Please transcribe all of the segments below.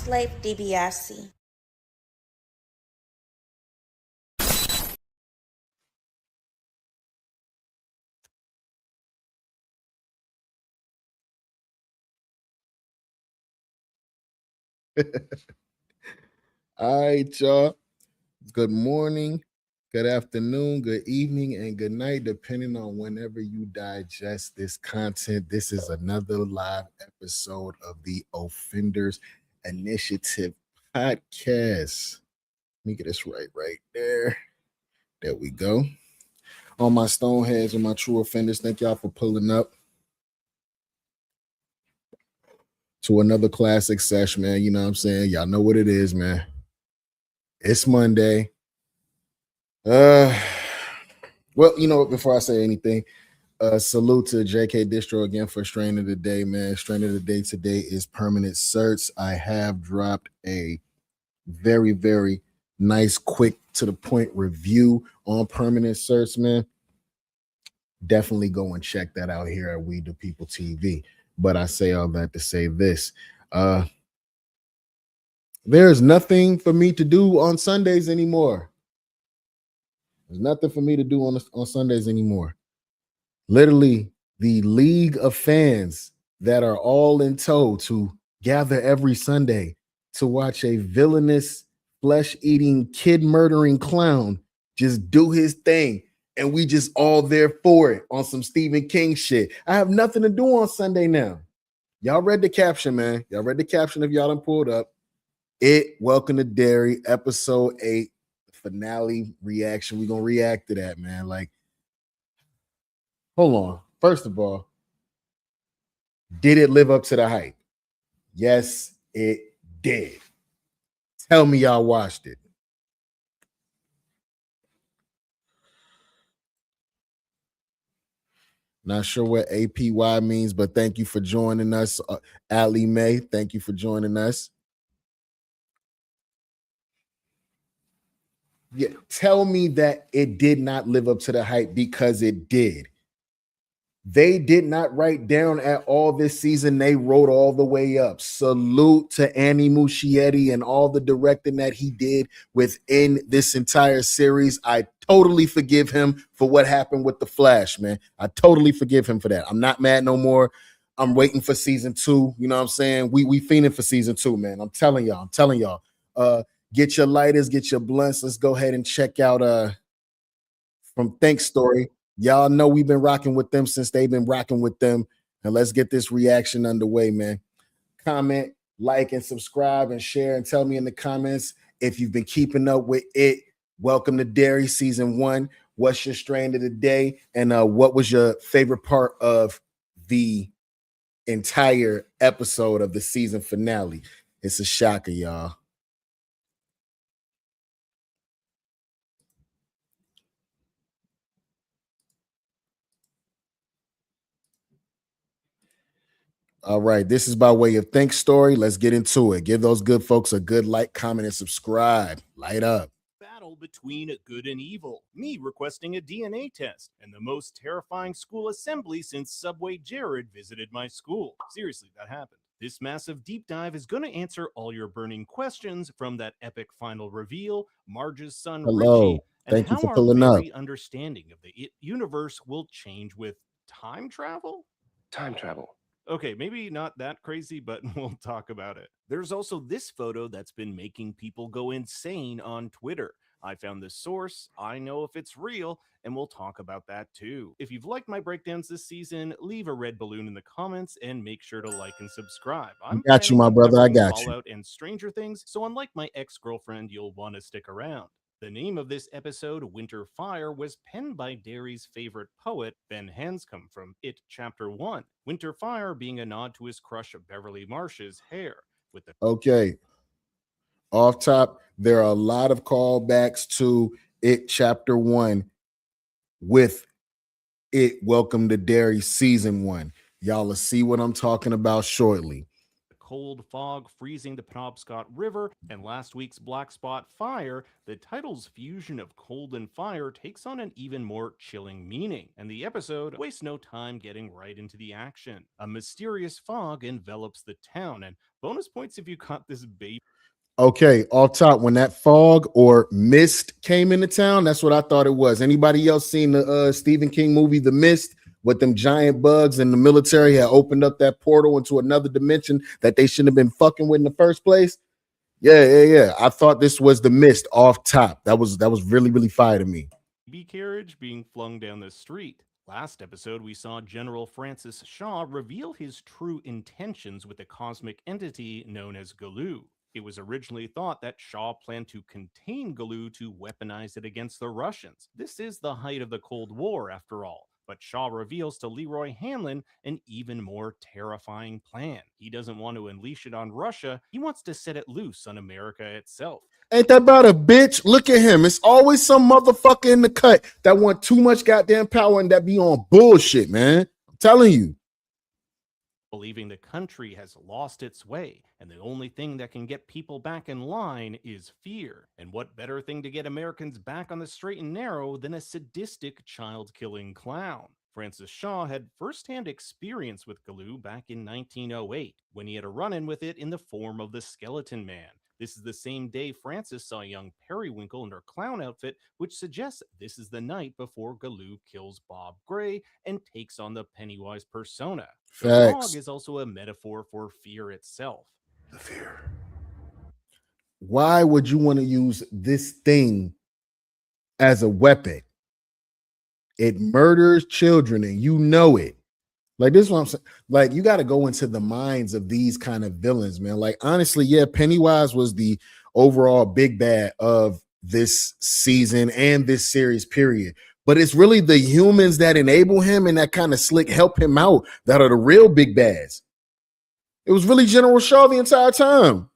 Life DiBiase. All right, y'all. Good morning, good afternoon, good evening, and good night, depending on whenever you digest this content. This is another live episode of the Offenders Initiative podcast. Let me get this right there. There we go. All my stoneheads and my true offenders, thank y'all for pulling up to another classic sesh, man. You know what I'm saying? Y'all know what it is, man. It's Monday. Well, you know what? Before I say anything, salute to JK Distro again for strain of the day, man. Strain of the day today is permanent certs. I have dropped a very, very nice, quick, to the point review on permanent certs, man. Definitely go and check that out here at We the People TV. But I say all that to say this. There's nothing for me to do on Sundays anymore. There's nothing for me to do on Sundays anymore. Literally, the league of fans that are all in tow to gather every Sunday to watch a villainous, flesh-eating, kid-murdering clown just do his thing, and we just all there for it on some Stephen King shit. I have nothing to do on Sunday now. Y'all read the caption, man. Y'all read the caption if y'all done pulled up. Welcome to Derry, episode 8, finale reaction. We're going to react to that, man. Like, hold on. First of all, did it live up to the hype? Yes, it did. Tell me y'all watched it. Not sure what APY means, but thank you for joining us. Allie Mae, thank you for joining us. Yeah, tell me that it did not live up to the hype, because it did. They did not write down at all this season. They wrote all the way up. Salute to Annie Muschietti and all the directing that he did within this entire series. I totally forgive him for what happened with The Flash, man. I totally forgive him for that. I'm not mad no more. I'm waiting for season 2. You know what I'm saying? We fiending for season 2, man. I'm telling y'all. Get your lighters, get your blunts. Let's go ahead and check out from Think Story. Y'all know we've been rocking with them since they've been rocking with them. And let's get this reaction underway, man. Comment, like, and subscribe, and share, and tell me in the comments if you've been keeping up with it. Welcome to Derry season 1. What's your strain of the day? And what was your favorite part of the entire episode of the season finale? It's a shocker, y'all. All right, this is by way of Think Story. Let's get into it. Give those good folks a good like, comment, and subscribe. Light up. Battle between good and evil, me requesting a DNA test, and the most terrifying school assembly since Subway Jared visited my school. Seriously, that happened. This massive deep dive is going to answer all your burning questions, from that epic final reveal, Marge's son Richie, and Thank you how for our pulling up. very understanding of the universe will change with time travel? Time travel. Okay, maybe not that crazy, but we'll talk about it. There's also this photo that's been making people go insane on Twitter. I found the source, I know if it's real, and we'll talk about that too. If you've liked my breakdowns this season, leave a red balloon in the comments and make sure to like and subscribe. I'm got you, my brother. I got you. Fallout and Stranger Things, so unlike my ex-girlfriend, you'll want to stick around. The name of this episode, Winter Fire, was penned by Derry's favorite poet, Ben Hanscom, from It Chapter 1. Winter Fire being a nod to his crush of Beverly Marsh's hair. With the Okay. Off top, there are a lot of callbacks to It Chapter 1 with It Welcome to Derry Season 1. Y'all will see what I'm talking about shortly. cold fog freezing the Penobscot River and last week's black spot fire, the title's fusion of cold and fire takes on an even more chilling meaning, and the episode wastes no time getting right into the action. A mysterious fog envelops the town, and bonus points if you caught this baby. Okay, off top, when that fog or mist came into town, that's what I thought it was. Anybody else seen the Stephen King movie, The Mist, with them giant bugs and the military had opened up that portal into another dimension that they shouldn't have been fucking with in the first place? Yeah. I thought this was The Mist off top. That was really, really fire to me. Carriage being flung down the street. Last episode, we saw General Francis Shaw reveal his true intentions with a cosmic entity known as Galoo. It was originally thought that Shaw planned to contain Galoo to weaponize it against the Russians. This is the height of the Cold War, after all. But Shaw reveals to Leroy Hamlin an even more terrifying plan. He doesn't want to unleash it on Russia, he wants to set it loose on America itself. Ain't that about a bitch? Look at him. It's always some motherfucker in the cut that want too much goddamn power and that be on bullshit, man. I'm telling you. Believing the country has lost its way, and the only thing that can get people back in line is fear. And what better thing to get Americans back on the straight and narrow than a sadistic child-killing clown? Francis Shaw had first-hand experience with Galoo back in 1908, when he had a run-in with it in the form of the Skeleton Man. This is the same day Francis saw young Periwinkle in her clown outfit, which suggests this is the night before Galoo kills Bob Gray and takes on the Pennywise persona. The fog is also a metaphor for fear itself. The fear. Why would you want to use this thing as a weapon? It murders children and you know it. Like, this is what I'm saying. Like, you got to go into the minds of these kind of villains, man. Like, honestly, yeah, Pennywise was the overall big bad of this season and this series, period. But it's really the humans that enable him and that kind of slick help him out that are the real big bads. It was really General Shaw the entire time.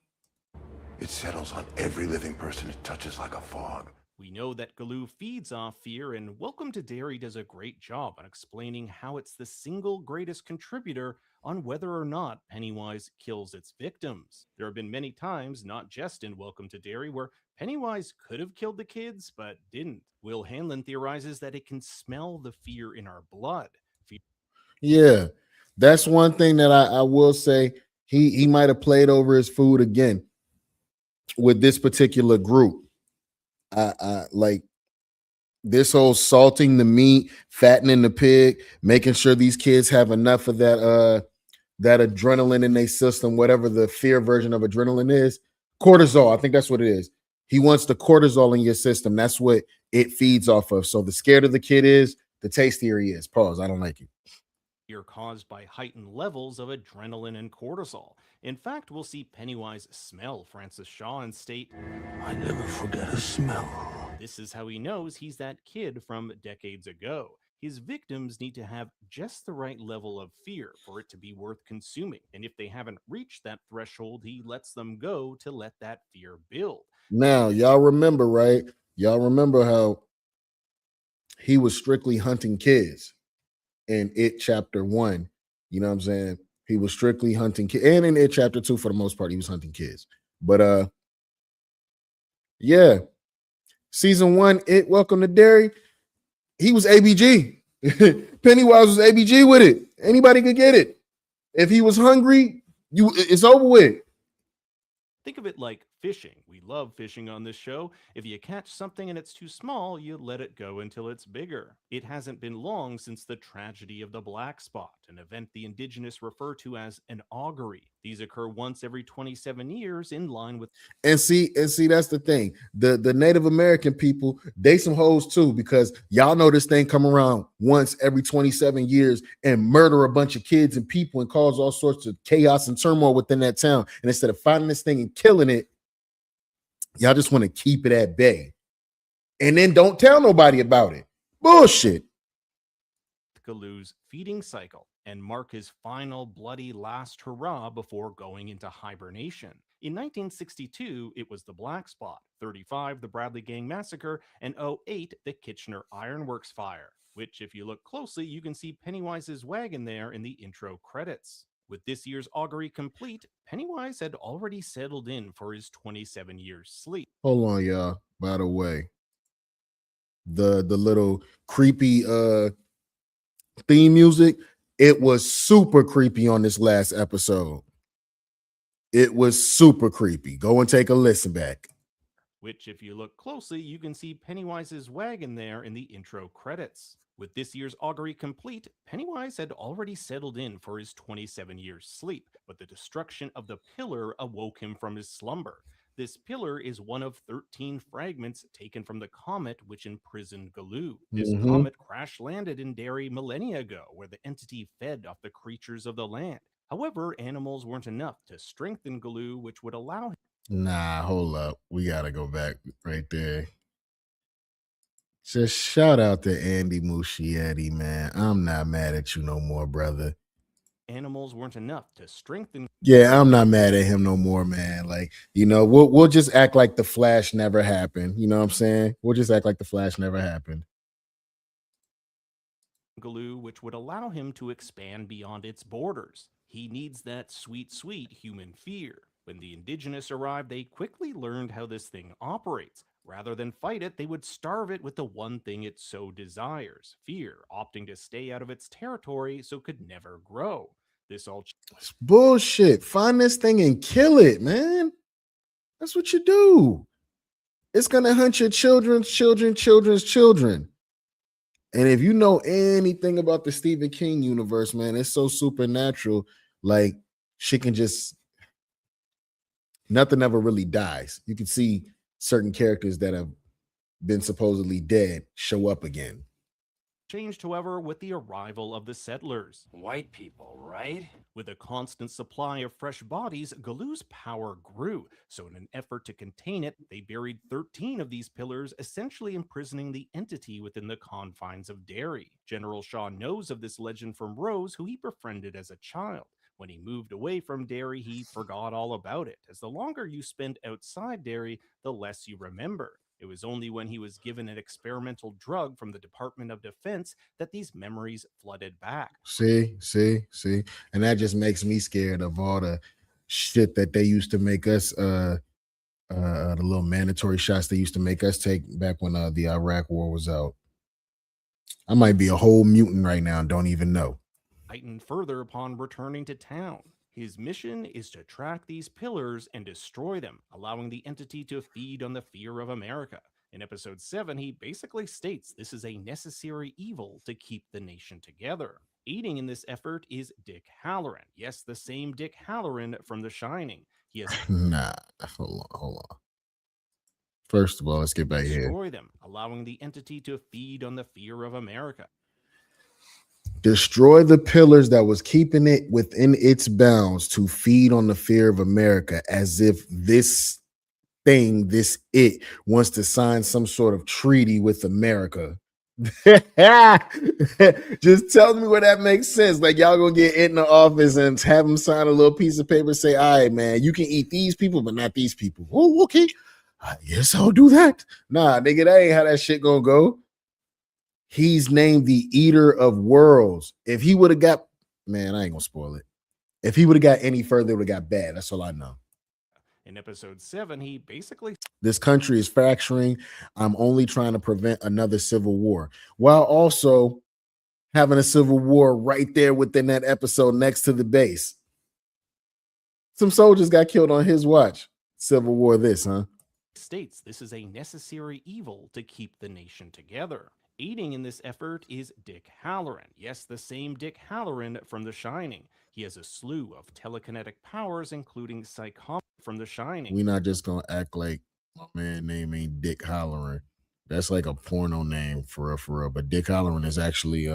It settles on every living person it touches like a fog. We know that Galoo feeds off fear, and Welcome to Derry does a great job on explaining how it's the single greatest contributor on whether or not Pennywise kills its victims. There have been many times, not just in Welcome to Derry, where Pennywise could have killed the kids, but didn't. Will Hanlon theorizes that it can smell the fear in our blood. Yeah, that's one thing that I will say. He might have played over his food again with this particular group. I like this whole salting the meat, fattening the pig, making sure these kids have enough of that adrenaline in their system, whatever the fear version of adrenaline is. Cortisol, I think that's what it is. He wants the cortisol in your system. That's what it feeds off of. So the scared of the kid is, the tastier he is. Pause. I don't like it. Fear caused by heightened levels of adrenaline and cortisol. In fact, we'll see Pennywise smell Francis Shaw and state, "I never forget a smell." This is how he knows he's that kid from decades ago. His victims need to have just the right level of fear for it to be worth consuming. And if they haven't reached that threshold, he lets them go to let that fear build. Now, y'all remember, right? Y'all remember how he was strictly hunting kids in It Chapter 1. You know what I'm saying? He was strictly hunting kids. And in It Chapter 2, for the most part, he was hunting kids. But yeah. Season 1, It Welcome to Derry. He was ABG. Pennywise was ABG with it. Anybody could get it. If he was hungry, it's over with. Think of it like fishing. We love fishing on this show. If you catch something and it's too small, you let it go until it's bigger. It hasn't been long since the tragedy of the black spot, an event the indigenous refer to as an augury. These occur once every 27 years in line with... And see, that's the thing. The Native American people, they some hoes too, because y'all know this thing come around once every 27 years and murder a bunch of kids and people and cause all sorts of chaos and turmoil within that town. And instead of finding this thing and killing it, y'all just want to keep it at bay. And then don't tell nobody about it. Bullshit. Galoo's feeding cycle and mark his final bloody last hurrah before going into hibernation. In 1962, it was the Black Spot, 35, the Bradley Gang Massacre, and 08, the Kitchener Ironworks Fire, which, if you look closely, you can see Pennywise's wagon there in the intro credits. With this year's augury complete, Pennywise had already settled in for his 27 years sleep. Hold on, y'all. By the way, the little creepy theme music, it was super creepy on this last episode. It was super creepy. Go and take a listen back. Which, if you look closely, you can see Pennywise's wagon there in the intro credits. With this year's augury complete, Pennywise had already settled in for his 27 years sleep, but the destruction of the pillar awoke him from his slumber. This pillar is one of 13 fragments taken from the comet which imprisoned Galoo. This comet crash landed in Derry millennia ago, where the entity fed off the creatures of the land. However, animals weren't enough to strengthen Galoo, which would allow him. Nah, hold up. We gotta go back right there. Just shout out to Andy Muschietti, man. I'm not mad at you no more, brother. Animals weren't enough to strengthen. Yeah, I'm not mad at him no more, man. Like, we'll just act like the Flash never happened. You know what I'm saying? We'll just act like the Flash never happened. Galoo, which would allow him to expand beyond its borders. He needs that sweet, sweet human fear. When the indigenous arrived, they quickly learned how this thing operates. Rather than fight it, they would starve it with the one thing it so desires, fear, opting to stay out of its territory so it could never grow. This all It's bullshit. Find this thing and kill it, man. That's what you do. It's gonna hunt your children's children. And if you know anything about the Stephen King universe, man, it's so supernatural. Like, she can just, nothing ever really dies. You can see certain characters that have been supposedly dead show up again. changed, however, with the arrival of the settlers. White people, right? With a constant supply of fresh bodies, Galoo's power grew, so in an effort to contain it, they buried 13 of these pillars, essentially imprisoning the entity within the confines of Derry. General Shaw knows of this legend from Rose, who he befriended as a child. When he moved away from Derry, he forgot all about it, as the longer you spend outside Derry, the less you remember. It was only when he was given an experimental drug from the Department of Defense that these memories flooded back. See. And that just makes me scared of all the shit that they used to make us, the little mandatory shots they used to make us take back when the Iraq war was out. I might be a whole mutant right now and don't even know. Heightened further upon returning to town. His mission is to track these pillars and destroy them, allowing the entity to feed on the fear of America. In episode 7, he basically states this is a necessary evil to keep the nation together. Aiding in this effort is Dick Halloran. Yes, the same Dick Halloran from The Shining. He has Nah, hold on. First of all, let's get back here. destroy them, allowing the entity to feed on the fear of America. Destroy the pillars that was keeping it within its bounds to feed on the fear of America, as if this thing, it wants to sign some sort of treaty with America. Just tell me where that makes sense. Like, y'all gonna get in the office and have them sign a little piece of paper, say, all right, man, you can eat these people, but not these people. Oh, okay. I guess I'll do that. Nah, nigga, that ain't how that shit gonna go. He's named the Eater of Worlds. If he would have got, man, I ain't gonna spoil it. If he would have got any further, it would have got bad. That's all I know. In episode 7, he basically This country is fracturing. I'm only trying to prevent another civil war, while also having a civil war right there within that episode next to the base. Some soldiers got killed on his watch. Civil war this, huh? states this is a necessary evil to keep the nation together. Aiding in this effort is Dick Halloran. Yes, the same Dick Halloran from The Shining. He has a slew of telekinetic powers, including psychometry from The Shining. We're not just gonna act like my man name ain't Dick Halloran. That's like a porno name for real. But Dick Halloran is actually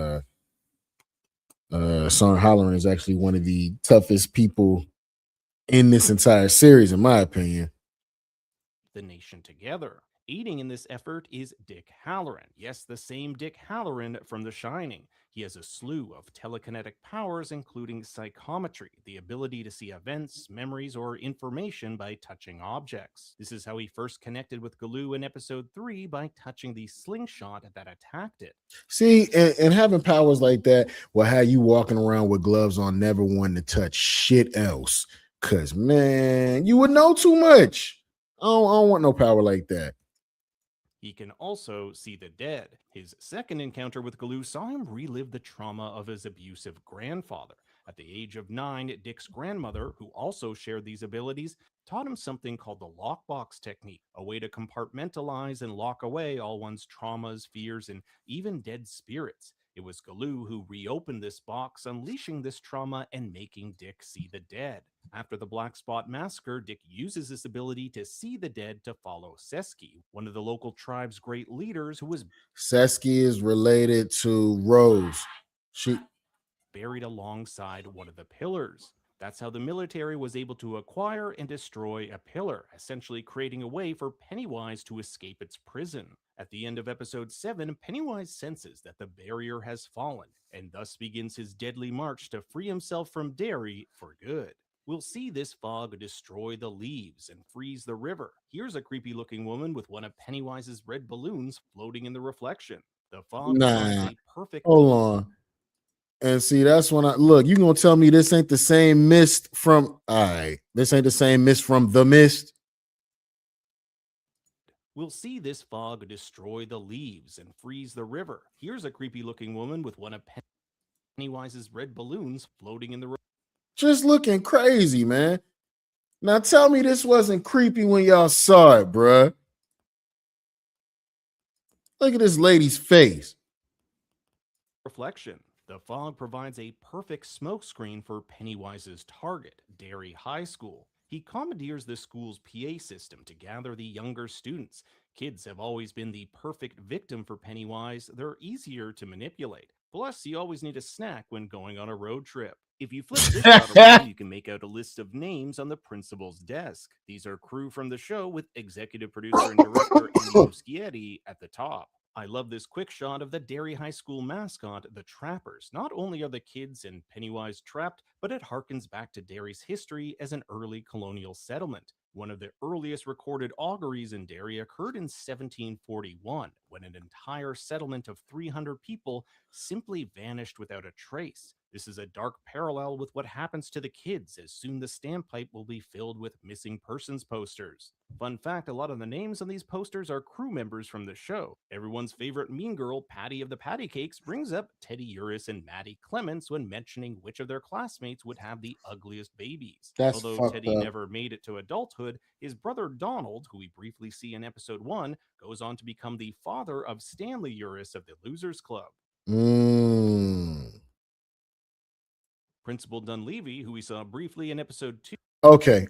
Son Halloran is actually one of the toughest people in this entire series, in my opinion. The nation together. Aiding in this effort is Dick Halloran. Yes, the same Dick Halloran from The Shining. He has a slew of telekinetic powers, including psychometry, the ability to see events, memories, or information by touching objects. This is how he first connected with Galoo in episode 3 by touching the slingshot that attacked it. See, and having powers like that will have you walking around with gloves on, never wanting to touch shit else. Cause man, you would know too much. I don't want no power like that. He can also see the dead. His second encounter with Galoo saw him relive the trauma of his abusive grandfather. At the age of 9, Dick's grandmother, who also shared these abilities, taught him something called the lockbox technique, a way to compartmentalize and lock away all one's traumas, fears, and even dead spirits. It was Galoo who reopened this box, unleashing this trauma and making Dick see the dead. After the Black Spot Massacre, Dick uses this ability to see the dead to follow Seski, one of the local tribe's great leaders who was Seski is related to Rose. She buried alongside one of the pillars. That's how the military was able to acquire and destroy a pillar, essentially creating a way for Pennywise to escape its prison. At the end of episode 7, Pennywise senses that the barrier has fallen, and thus begins his deadly march to free himself from Derry for good. We'll see this fog destroy the leaves and freeze the river. Here's a creepy looking woman with one of Pennywise's red balloons floating in the reflection. The fog provides a perfect... Hold on. And see, that's when I look, you gonna tell me this ain't the same mist from this ain't the same mist from The Mist. We'll see this fog destroy the leaves and freeze the river. Here's a creepy looking woman with one of Pennywise's red balloons floating in the river. Just looking crazy, man. Now tell me this wasn't creepy when y'all saw it, bruh. Look at this lady's face. Reflection. The fog provides a perfect smokescreen for Pennywise's target, Derry High School. He commandeers the school's PA system to gather the younger students. Kids have always been the perfect victim for Pennywise. They're easier to manipulate. Plus, you always need a snack when going on a road trip. If you flip this out around, you can make out a list of names on the principal's desk. These are crew from the show with executive producer and director Andy Muschietti at the top. I love this quick shot of the Derry High School mascot, the Trappers. Not only are the kids and Pennywise trapped, but it harkens back to Derry's history as an early colonial settlement. One of the earliest recorded auguries in Derry occurred in 1741, when an entire settlement of 300 people simply vanished without a trace. This is a dark parallel with what happens to the kids, as soon the standpipe will be filled with missing persons posters. Fun fact, a lot of the names on these posters are crew members from the show. Everyone's favorite mean girl, Patty of the Patty Cakes, brings up Teddy Uris and Maddie Clements when mentioning which of their classmates would have the ugliest babies. Although Teddy never made it to adulthood, his brother Donald, who we briefly see in episode 1, goes on to become the father of Stanley Uris of the Losers Club. Principal Dunleavy, who we saw briefly in episode 2. Okay.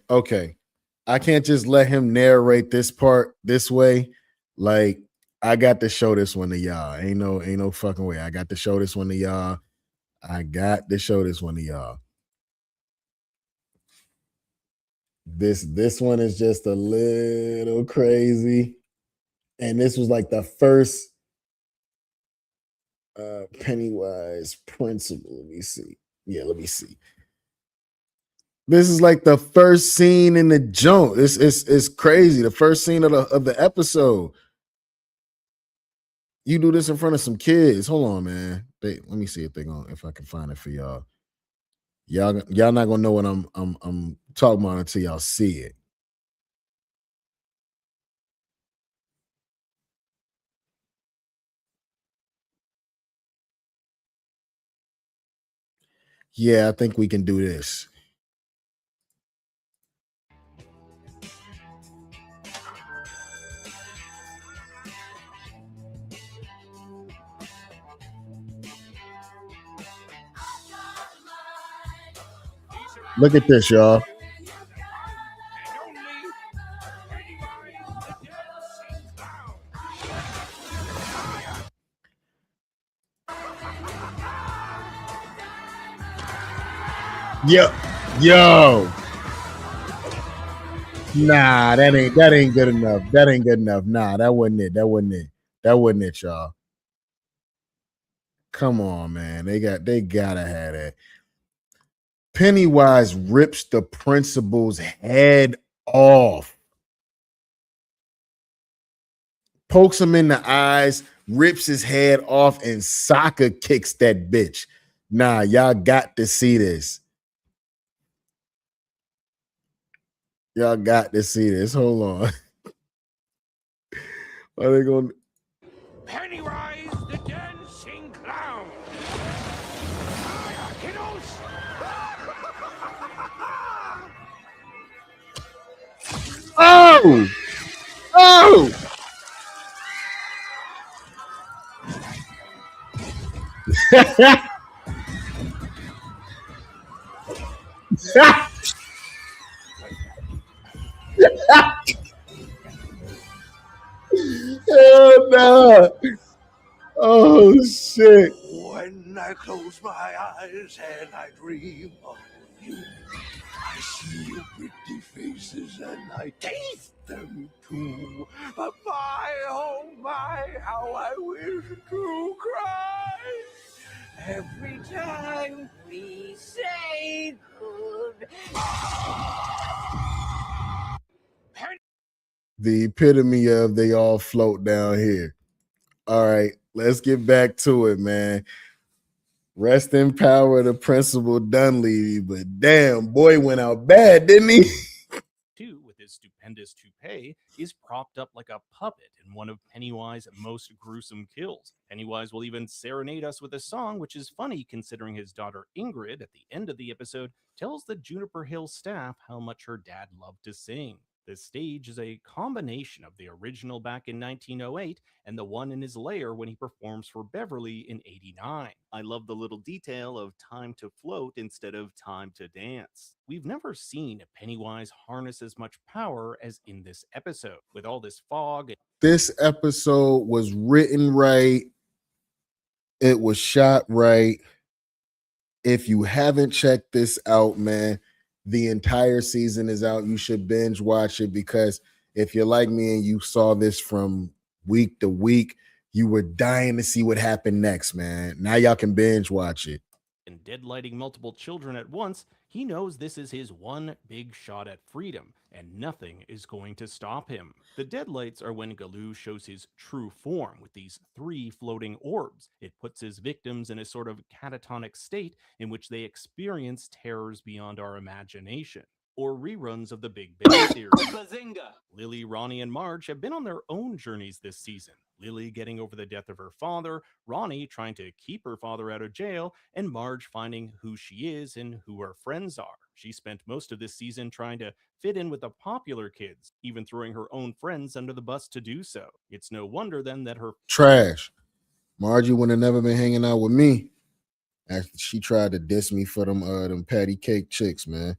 I can't just let him narrate this part this way. Like, I got to show this one to y'all. Ain't no fucking way. I got to show this one to y'all. This one is just a little crazy. And this was like the first Pennywise principal. Let me see. This is like the first scene in the joint. It's crazy. The first scene of the episode. You do this in front of some kids. Hold on, man. Let me see if I can find it for y'all. Y'all not gonna know what I'm talking about until y'all see it. Yeah, I think we can do this. Look at this, y'all. Yo. Nah, that ain't good enough. That ain't good enough. Nah, that wasn't it, y'all. Come on, man. They gotta have that. Pennywise rips the principal's head off, pokes him in the eyes, rips his head off, and soccer kicks that bitch. Nah, y'all got to see this. Y'all got to see this. Hold on. Are they going? Pennywise the dancing clown. Kiddos. Oh! Oh! Hell no! Oh shit! When I close my eyes and I dream of you, I see your pretty faces and I taste them too. But my, how I wish to cry every time we say The epitome of they all float down here. All right, let's get back to it, man. Rest in power to Principal Dunleavy, but damn, boy went out bad, didn't he? With his stupendous toupee, is propped up like a puppet in one of Pennywise's most gruesome kills. Pennywise will even serenade us with a song, which is funny considering his daughter Ingrid, at the end of the episode, tells the Juniper Hill staff how much her dad loved to sing. The stage is a combination of the original back in 1908 and the one in his lair when he performs for Beverly in 89. I love the little detail of time to float instead of time to dance. We've never seen Pennywise harness as much power as in this episode, with all this fog. This episode was written right. It was shot right. If you haven't checked this out, man, the entire season is out. You should binge watch it, because if you're like me and you saw this from week to week, you were dying to see what happened next, man. Now y'all can binge watch it. And deadlighting multiple children at once, he knows this is his one big shot at freedom, and nothing is going to stop him. The deadlights are when Galoo shows his true form with these 3 floating orbs. It puts his victims in a sort of catatonic state in which they experience terrors beyond our imagination. Or reruns of the Big Bang Theory. Bazinga. Lily, Ronnie, and Marge have been on their own journeys this season. Lily getting over the death of her father, Ronnie trying to keep her father out of jail, and Marge finding who she is and who her friends are. She spent most of this season trying to fit in with the popular kids, even throwing her own friends under the bus to do so. It's no wonder then that her Trash. Margie would have never been hanging out with me after she tried to diss me for them patty cake chicks, man.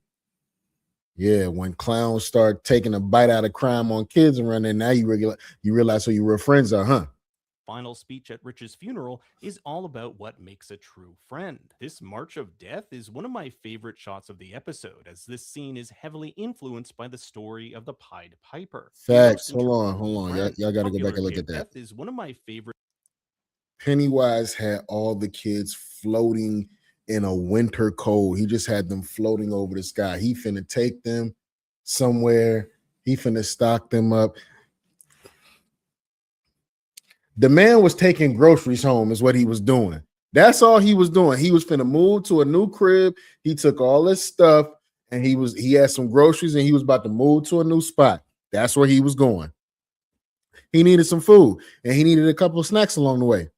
Yeah, when clowns start taking a bite out of crime on kids around there, now you realize who your real friends are, huh? final speech at Rich's funeral is all about what makes a true friend. This March of Death is one of my favorite shots of the episode, as this scene is heavily influenced by the story of the Pied Piper. Facts. Hold on. Y'all got to go back and look Kid at that. Death is one of my favorite. Pennywise had all the kids floating in a winter cold. He just had them floating over the sky. He finna take them somewhere. He finna stock them up. The man was taking groceries home is what he was doing. That's all he was doing. He was finna move to a new crib. He took all his stuff and he had some groceries and he was about to move to a new spot. That's where he was going. He needed some food and he needed a couple of snacks along the way.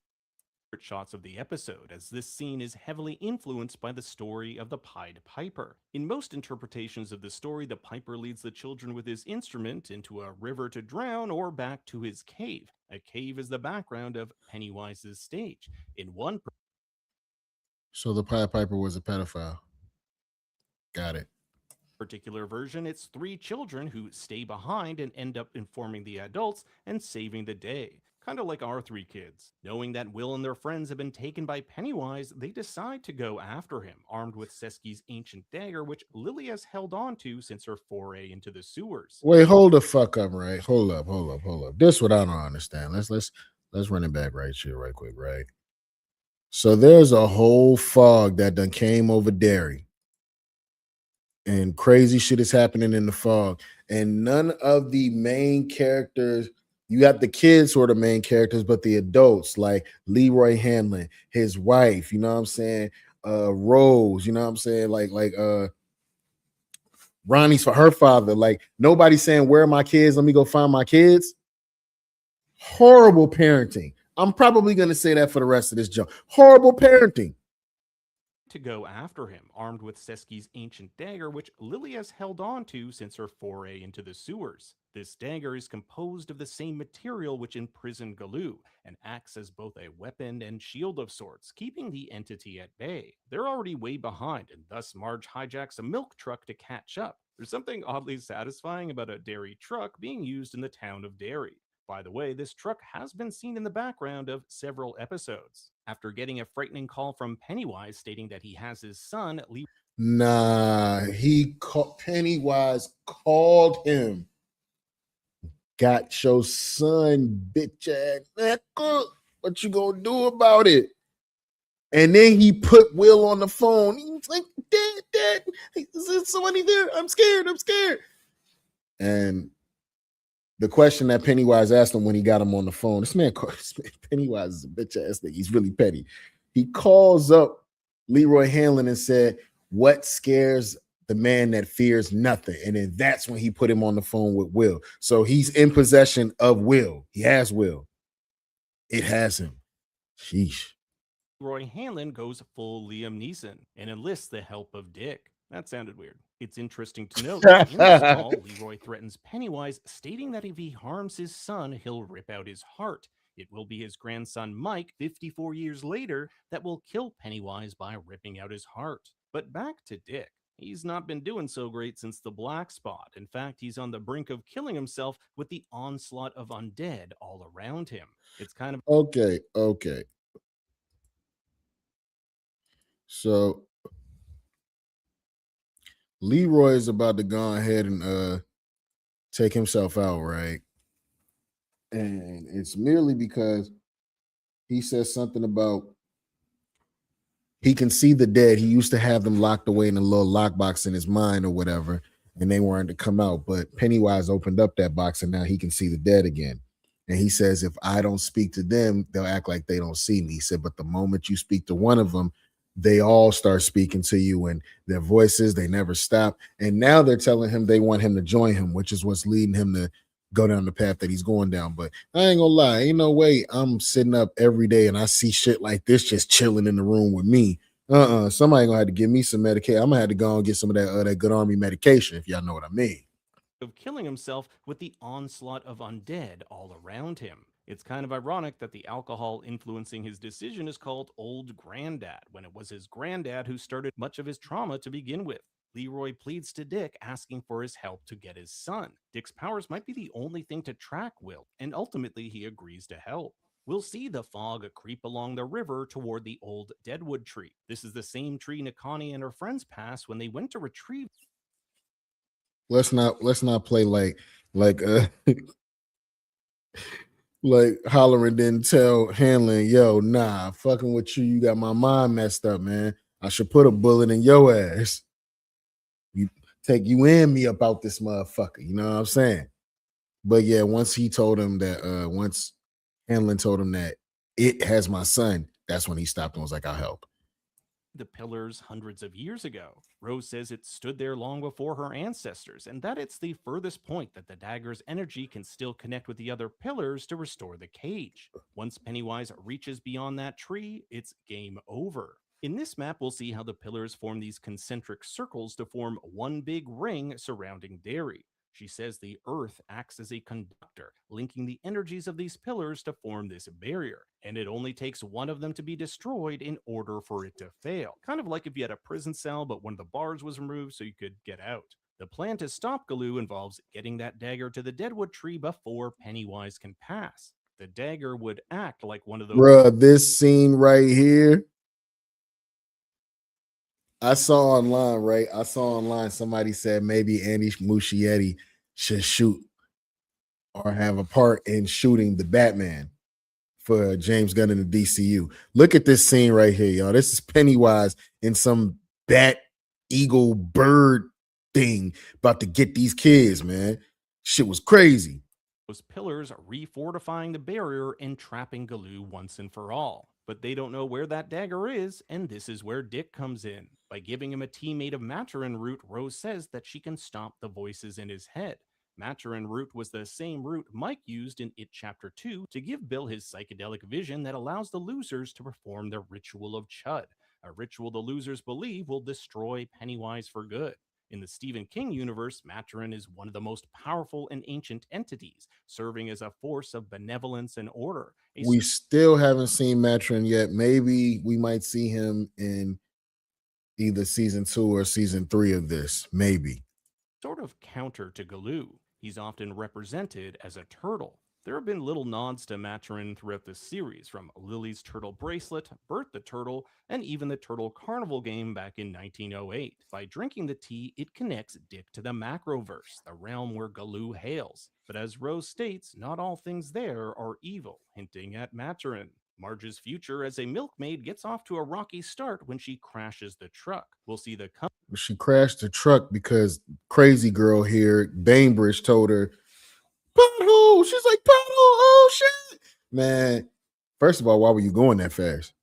Shots of the episode, as this scene is heavily influenced by the story of the Pied Piper. In most interpretations of the story, the Piper leads the children with his instrument into a river to drown or back to his cave. A cave is the background of Pennywise's stage. In one So the Pied Piper was a pedophile. Got it. particular version, it's 3 children who stay behind and end up informing the adults and saving the day. Kind of like our 3 kids. Knowing that Will and their friends have been taken by Pennywise, they decide to go after him, armed with Sesky's ancient dagger, which Lily has held on to since her foray into the sewers. Wait, hold the fuck up, right? Hold up. This is what I don't understand. Let's run it back right here, right quick, right? So there's a whole fog that done came over Derry, and crazy shit is happening in the fog. And none of the main characters, you got the kids who are the main characters, but the adults like Leroy Hamlin, his wife, you know what I'm saying? Rose, you know what I'm saying? Like Ronnie's for her father. Like nobody's saying, where are my kids? Let me go find my kids. Horrible parenting. I'm probably gonna say that for the rest of this jump. Horrible parenting. To go after him, armed with Seski's ancient dagger, which Lily has held on to since her foray into the sewers. This dagger is composed of the same material which imprisoned Galoo, and acts as both a weapon and shield of sorts, keeping the entity at bay. They're already way behind, and thus Marge hijacks a milk truck to catch up. There's something oddly satisfying about a Derry truck being used in the town of Derry. By the way, this truck has been seen in the background of several episodes. After getting a frightening call from Pennywise stating that he has his son, Nah, Pennywise called him. Got your son, bitch ass nigga. What you gonna do about it? And then he put Will on the phone. He's like, Dad, is there somebody there? I'm scared. And the question that Pennywise asked him when he got him on the phone, Pennywise is a bitch ass nigga. He's really petty. He calls up Leroy Hamlin and said, what scares the man that fears nothing? And then that's when he put him on the phone with Will. So he's in possession of Will. He has Will. It has him. Sheesh. Leroy Hamlin goes full Liam Neeson and enlists the help of Dick. That sounded weird. It's interesting to note that in this call, Leroy threatens Pennywise, stating that if he harms his son, he'll rip out his heart. It will be his grandson Mike, 54 years later, that will kill Pennywise by ripping out his heart. But back to Dick. He's not been doing so great since the black spot. In fact, he's on the brink of killing himself with the onslaught of undead all around him. It's kind of okay. So Leroy is about to go ahead and take himself out, right? And it's merely because he says something about he can see the dead. He used to have them locked away in a little lockbox in his mind or whatever, and they weren't to come out. But Pennywise opened up that box, and now he can see the dead again. And he says, if I don't speak to them, they'll act like they don't see me. He said, but the moment you speak to one of them, they all start speaking to you, and their voices, they never stop. And now they're telling him they want him to join him, which is what's leading him to go down the path that he's going down. But I ain't gonna lie, ain't no way I'm sitting up every day and I see shit like this just chilling in the room with me. Somebody gonna have to give me some medication. I'm gonna have to go and get some of that good army medication, if y'all know what I mean. Of killing himself with the onslaught of undead all around him. It's kind of ironic that the alcohol influencing his decision is called Old Granddad, when it was his granddad who started much of his trauma to begin with. Leroy pleads to Dick, asking for his help to get his son. Dick's powers might be the only thing to track Will, and ultimately he agrees to help. We'll see the fog creep along the river toward the old deadwood tree. This is the same tree Nakani and her friends passed when they went to retrieve. Let's not play like like Hollering didn't tell Hanlon, yo, nah, fucking with you got my mind messed up, man. I should put a bullet in your ass. You take you and me about this motherfucker, you know what I'm saying? But yeah, once he told him that once Hanlon told him that it has my son, that's when he stopped and was like, I'll help. The pillars hundreds of years ago. Rose says it stood there long before her ancestors, and that it's the furthest point that the dagger's energy can still connect with the other pillars to restore the cage. Once Pennywise reaches beyond that tree, it's game over. In this map, we'll see how the pillars form these concentric circles to form one big ring surrounding Derry. She says the earth acts as a conductor, linking the energies of these pillars to form this barrier, and it only takes one of them to be destroyed in order for it to fail. Kind of like if you had a prison cell, but one of the bars was removed so you could get out. The plan to stop Galoo involves getting that dagger to the deadwood tree before Pennywise can pass. The dagger would act like one of those. Bruh, this scene right here, I saw online somebody said maybe Andy Muschietti should shoot or have a part in shooting the Batman for James Gunn in the DCU. Look at this scene right here, y'all. This is Pennywise in some bat, eagle, bird thing about to get these kids, man. Shit was crazy. Those pillars refortifying the barrier and trapping Galoo once and for all. But they don't know where that dagger is, and this is where Dick comes in. By giving him a tea made of Maturin root, Rose says that she can stop the voices in his head. Maturin root was the same root Mike used in It Chapter 2 to give Bill his psychedelic vision that allows the losers to perform the ritual of Chud, a ritual the losers believe will destroy Pennywise for good. In the Stephen King universe, Maturin is one of the most powerful and ancient entities, serving as a force of benevolence and order. We still haven't seen Maturin yet. Maybe we might see him in either season 2 or season 3 of this. Maybe. Sort of counter to Galoo. He's often represented as a turtle. There have been little nods to Maturin throughout the series, from Lily's turtle bracelet, Bert the turtle, and even the Turtle Carnival game back in 1908. By drinking the tea, it connects Dick to the Macroverse, the realm where Galoo hails. But as Rose states, not all things there are evil, hinting at Maturin. Marge's future as a milkmaid gets off to a rocky start when she crashes the truck. We'll see the she crashed the truck because crazy girl here, Bainbridge, told her, pothole. She's like, pothole. Oh shit, man. First of all, why were you going that fast?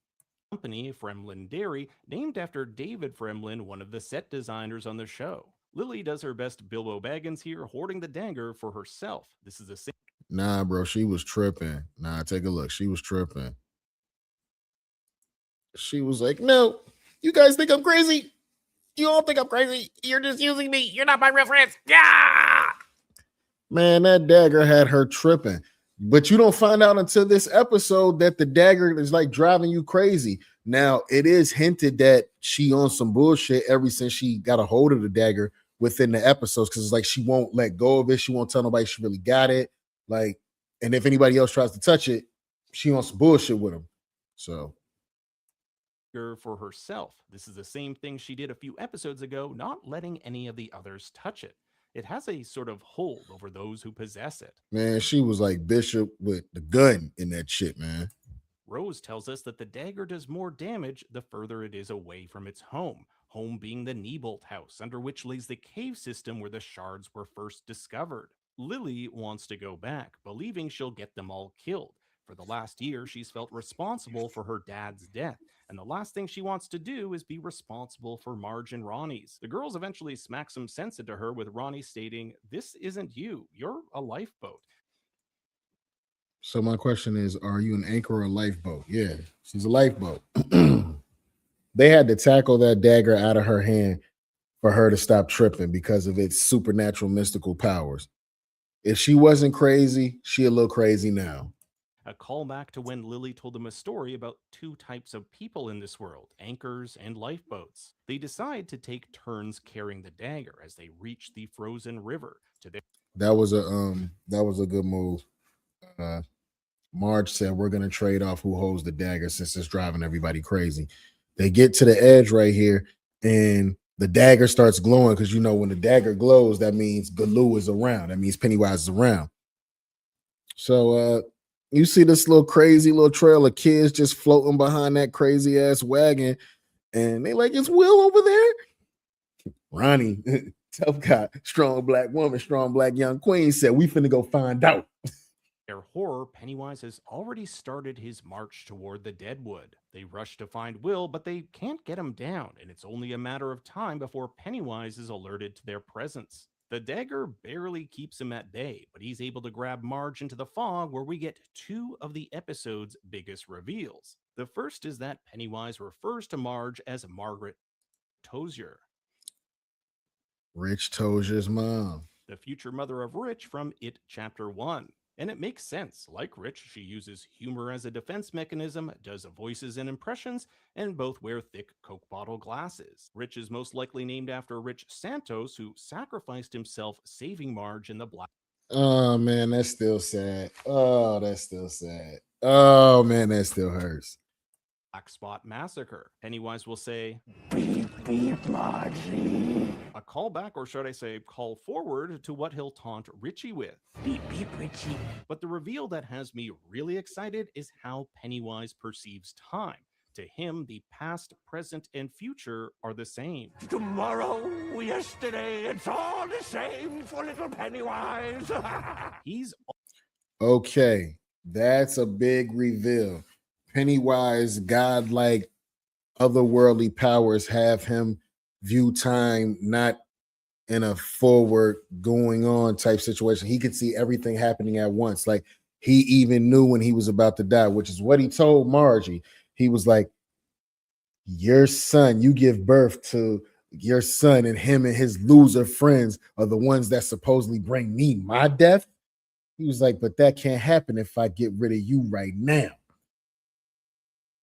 Company, Fremlin Derry, named after David Fremlin, one of the set designers on the show. Lily does her best Bilbo Baggins here, hoarding the dagger for herself. This is the same. Nah, bro, she was tripping. Nah, take a look. She was tripping. She was like, no, you guys think I'm crazy. You all think I'm crazy. You're just using me. You're not my real friends. Yeah. Man, that dagger had her tripping. But you don't find out until this episode that the dagger is like driving you crazy. Now, it is hinted that she on some bullshit ever since she got a hold of the dagger within the episodes, because it's like she won't let go of it. She won't tell nobody she really got it. Like, and if anybody else tries to touch it, she on some bullshit with them. So for herself. This is the same thing she did a few episodes ago, not letting any of the others touch it. It has a sort of hold over those who possess it. Man, she was like Bishop with the gun in that shit, man. Rose tells us that the dagger does more damage the further it is away from its home, home being the Niebolt house, under which lays the cave system where the shards were first discovered. Lily wants to go back, believing she'll get them all killed. For the last year, she's felt responsible for her dad's death, and the last thing she wants to do is be responsible for Marge and Ronnie's. The girls eventually smack some sense into her, with Ronnie stating, "This isn't you. You're a lifeboat." So my question is, are you an anchor or a lifeboat? Yeah, she's a lifeboat. They had to tackle that dagger out of her hand for her to stop tripping because of its supernatural mystical powers. If she wasn't crazy, she a little crazy now. A callback to when Lily told them a story about two types of people in this world, anchors and lifeboats. They decide to take turns carrying the dagger as they reach the frozen river. That was a good move. Marge said, we're going to trade off who holds the dagger since it's driving everybody crazy. They get to the edge right here, and the dagger starts glowing, because you know when the dagger glows, that means Galoo is around. That means Pennywise is around. So you see this little crazy little trail of kids just floating behind that crazy ass wagon, and they like, it's Will over there. Ronnie, tough guy, strong black woman, strong black young queen, said, we finna go find out. Their horror, Pennywise has already started his march toward the Deadwood. They rush to find Will, but they can't get him down, and it's only a matter of time before Pennywise is alerted to their presence. The dagger barely keeps him at bay, but he's able to grab Marge into the fog, where we get two of the episode's biggest reveals. The first is that Pennywise refers to Marge as Margaret Tozier, Rich Tozier's mom, the future mother of Rich from It Chapter 1. And it makes sense. Like Rich, she uses humor as a defense mechanism, does voices and impressions, and both wear thick Coke bottle glasses. Rich is most likely named after Rich Santos, who sacrificed himself saving Marge in the black. Oh, man, that's still sad. Oh, that's still sad. Oh, man, that still hurts. Black Spot Massacre. Pennywise will say, Beep, beep, Margie. a callback, or should I say, call forward to what he'll taunt Richie with. Beep, beep, Richie. But the reveal that has me really excited is how Pennywise perceives time. To him, the past, present, and future are the same. Tomorrow, yesterday, it's all the same for little Pennywise. He's Okay, that's a big reveal. Pennywise, godlike, otherworldly powers have him view time not in a forward going on type situation. He could see everything happening at once. Like he even knew when he was about to die, which is what he told Margie. He was like, your son, you give birth to your son, and him and his loser friends are the ones that supposedly bring me my death. He was like, but that can't happen if I get rid of you right now.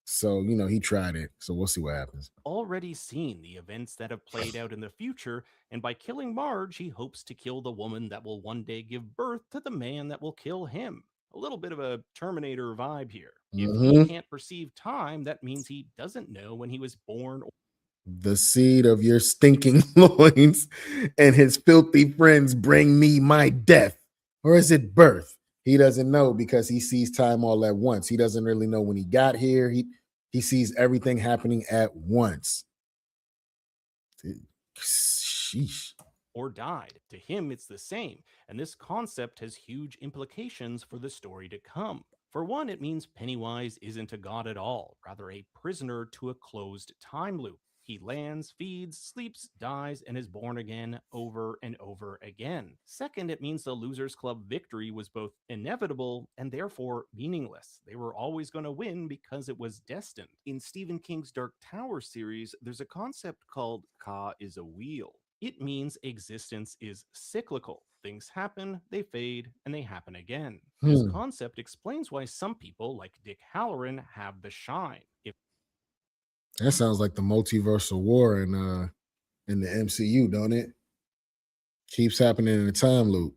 So, he tried it. So we'll see what happens. already seen the events that have played out in the future, and by killing Marge, he hopes to kill the woman that will one day give birth to the man that will kill him. A little bit of a Terminator vibe here. If he can't perceive time, that means he doesn't know when he was born. The seed of your stinking loins and his filthy friends bring me my death. Or is it birth? He doesn't know because he sees time all at once. He doesn't really know when he got here. He sees everything happening at once. Sheesh. Or died. To him, it's the same, and this concept has huge implications for the story to come. For one, it means Pennywise isn't a god at all, rather a prisoner to a closed time loop. He lands, feeds, sleeps, dies, and is born again over and over again. Second, it means the Losers Club victory was both inevitable and therefore meaningless. They were always going to win because it was destined. In Stephen King's Dark Tower series, there's a concept called Ka is a wheel. It means existence is cyclical. Things happen, they fade, and they happen again. This concept explains why some people, like Dick Halloran, have the shine. That sounds like the multiversal war in the MCU, don't it? Keeps happening in a time loop.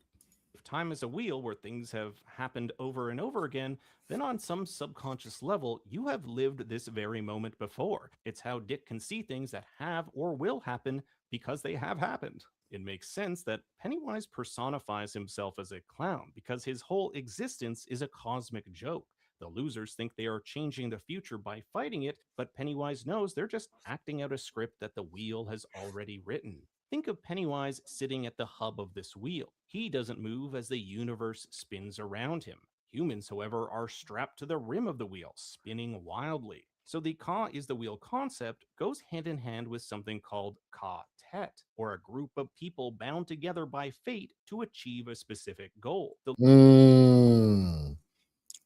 If time is a wheel where things have happened over and over again, then on some subconscious level, you have lived this very moment before. It's how Dick can see things that have or will happen because they have happened. It makes sense that Pennywise personifies himself as a clown because his whole existence is a cosmic joke. The losers think they are changing the future by fighting it, but Pennywise knows they're just acting out a script that the wheel has already written. Think of Pennywise sitting at the hub of this wheel. He doesn't move as the universe spins around him. Humans, however, are strapped to the rim of the wheel, spinning wildly. So the Ka is the wheel concept goes hand in hand with something called Ka-tet, or a group of people bound together by fate to achieve a specific goal.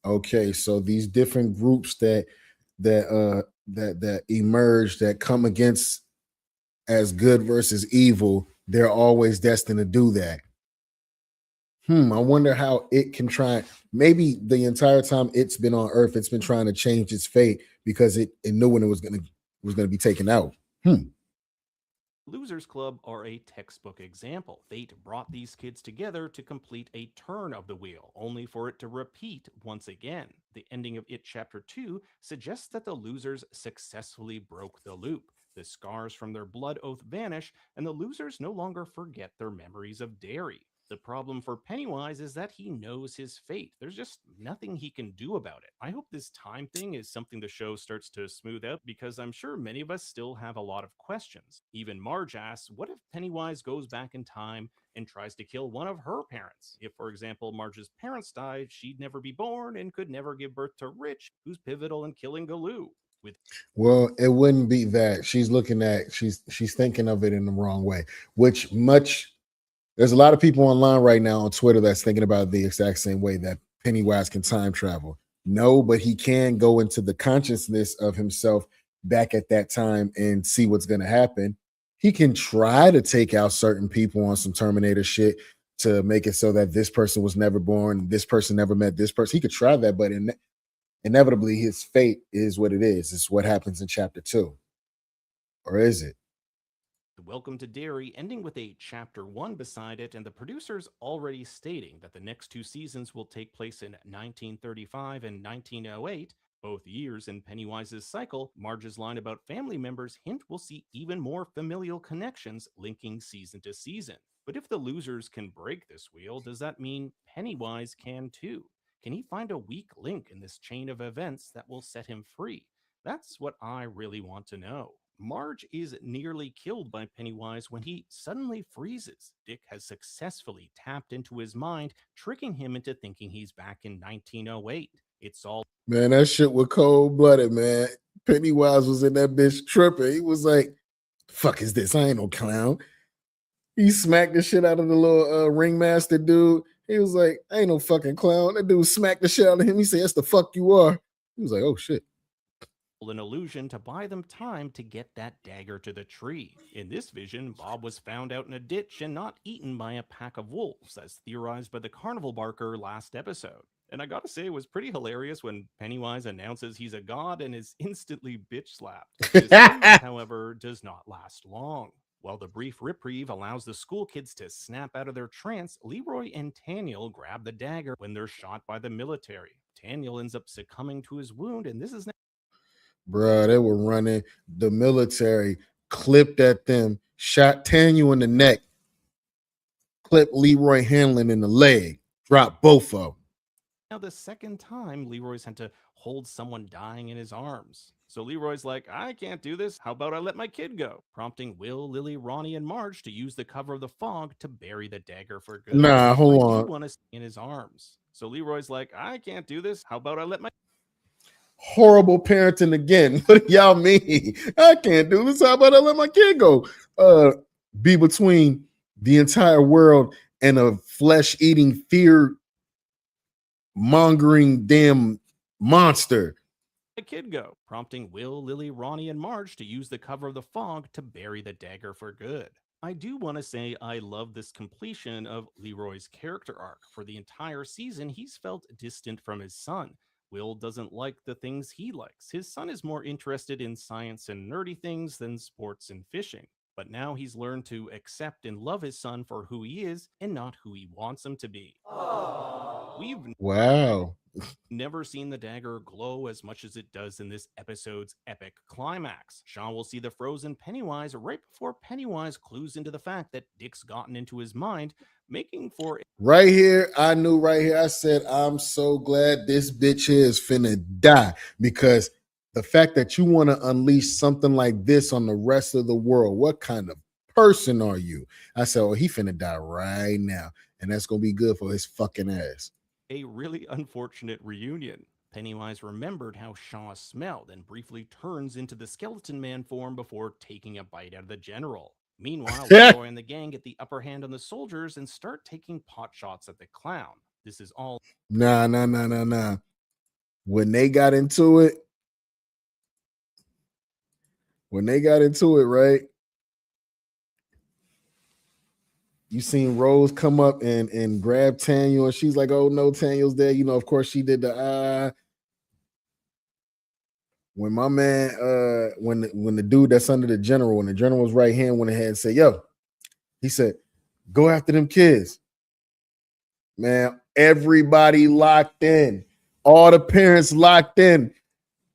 Okay, so these different groups that emerge, that come against as good versus evil, they're always destined to do that. I wonder how it can try. Maybe the entire time it's been on Earth, it's been trying to change its fate because it knew when it was gonna be taken out. Losers Club are a textbook example. Fate brought these kids together to complete a turn of the wheel, only for it to repeat once again. The ending of It Chapter 2 suggests that the losers successfully broke the loop. The scars from their blood oath vanish, and the losers no longer forget their memories of Derry. The problem for Pennywise is that he knows his fate. There's just nothing he can do about it. I hope this time thing is something the show starts to smooth out because I'm sure many of us still have a lot of questions. Even Marge asks, what if Pennywise goes back in time and tries to kill one of her parents? If, for example, Marge's parents died, she'd never be born and could never give birth to Rich, who's pivotal in killing Galoo. Well, it wouldn't be that. She's thinking of it in the wrong way, there's a lot of people online right now on Twitter that's thinking about it the exact same way, that Pennywise can time travel. No, but he can go into the consciousness of himself back at that time and see what's going to happen. He can try to take out certain people on some Terminator shit to make it so that this person was never born, this person never met this person. He could try that, but inevitably his fate is what it is. It's what happens in chapter 2. Or is it? Welcome to Derry, ending with a chapter 1 beside it, and the producers already stating that the next 2 seasons will take place in 1935 and 1908. Both years in Pennywise's cycle, Marge's line about family members hint we'll see even more familial connections linking season to season. But if the losers can break this wheel, does that mean Pennywise can too? Can he find a weak link in this chain of events that will set him free? That's what I really want to know. Marge is nearly killed by Pennywise when he suddenly freezes. Dick has successfully tapped into his mind, tricking him into thinking he's back in 1908. It's all Man, that shit was cold blooded, man. Pennywise was in that bitch tripping. He was like, "Fuck is this? I ain't no clown." He smacked the shit out of the little ringmaster dude. He was like, "I ain't no fucking clown." That dude smacked the shit out of him. He said, "That's the fuck you are." He was like, "Oh shit." an illusion to buy them time to get that dagger to the tree. In this vision, Bob was found out in a ditch and not eaten by a pack of wolves, as theorized by the carnival barker last episode. And I gotta say, it was pretty hilarious when Pennywise announces he's a god and is instantly bitch slapped. This news, however, does not last long. While the brief reprieve allows the school kids to snap out of their trance, Leroy and Taniel grab the dagger when they're shot by the military. Taniel ends up succumbing to his wound, and this is Bruh, they were running. The military clipped at them, shot Tanya in the neck, clipped Leroy Hanlon in the leg, dropped both of them. now the second time Leroy's had to hold someone dying in his arms. So Leroy's like, I can't do this. How about I let my kid go? Prompting Will, Lily, Ronnie, and Marge to use the cover of the fog to bury the dagger for good. Nah, hold I on. do want to stay in his arms. So Leroy's like, I can't do this. How about I let my Horrible parenting again. What do y'all mean? I can't do this. How about I let my kid go? Be between the entire world and a flesh-eating, fear-mongering damn monster. kid go? Prompting Will, Lily, Ronnie, and Marge to use the cover of the fog to bury the dagger for good. I do want to say I love this completion of Leroy's character arc. For the entire season, he's felt distant from his son. Will doesn't like the things he likes. His son is more interested in science and nerdy things than sports and fishing. But now he's learned to accept and love his son for who he is and not who he wants him to be. We've Wow. never seen the dagger glow as much as it does in this episode's epic climax. Sean will see the frozen Pennywise right before Pennywise clues into the fact that Dick's gotten into his mind, making for Right here, I knew right here, I said, I'm so glad this bitch here is finna die, because the fact that you want to unleash something like this on the rest of the world, what kind of person are you? I said, oh, he finna die right now, and that's gonna be good for his fucking ass. a really unfortunate reunion. Pennywise remembered how Shaw smelled and briefly turns into the skeleton man form before taking a bite out of the general. Meanwhile, Leroy and the gang get the upper hand on the soldiers and start taking pot shots at the clown. This is all Nah. When they got into it, right? You seen Rose come up and grab Tanya, and she's like, "Oh no, Tanya's there." You know, of course, she did the when my man, when the dude that's under the general, when the general's right hand went ahead and said, "Yo," he said, "Go after them kids." Man, everybody locked in. All the parents locked in.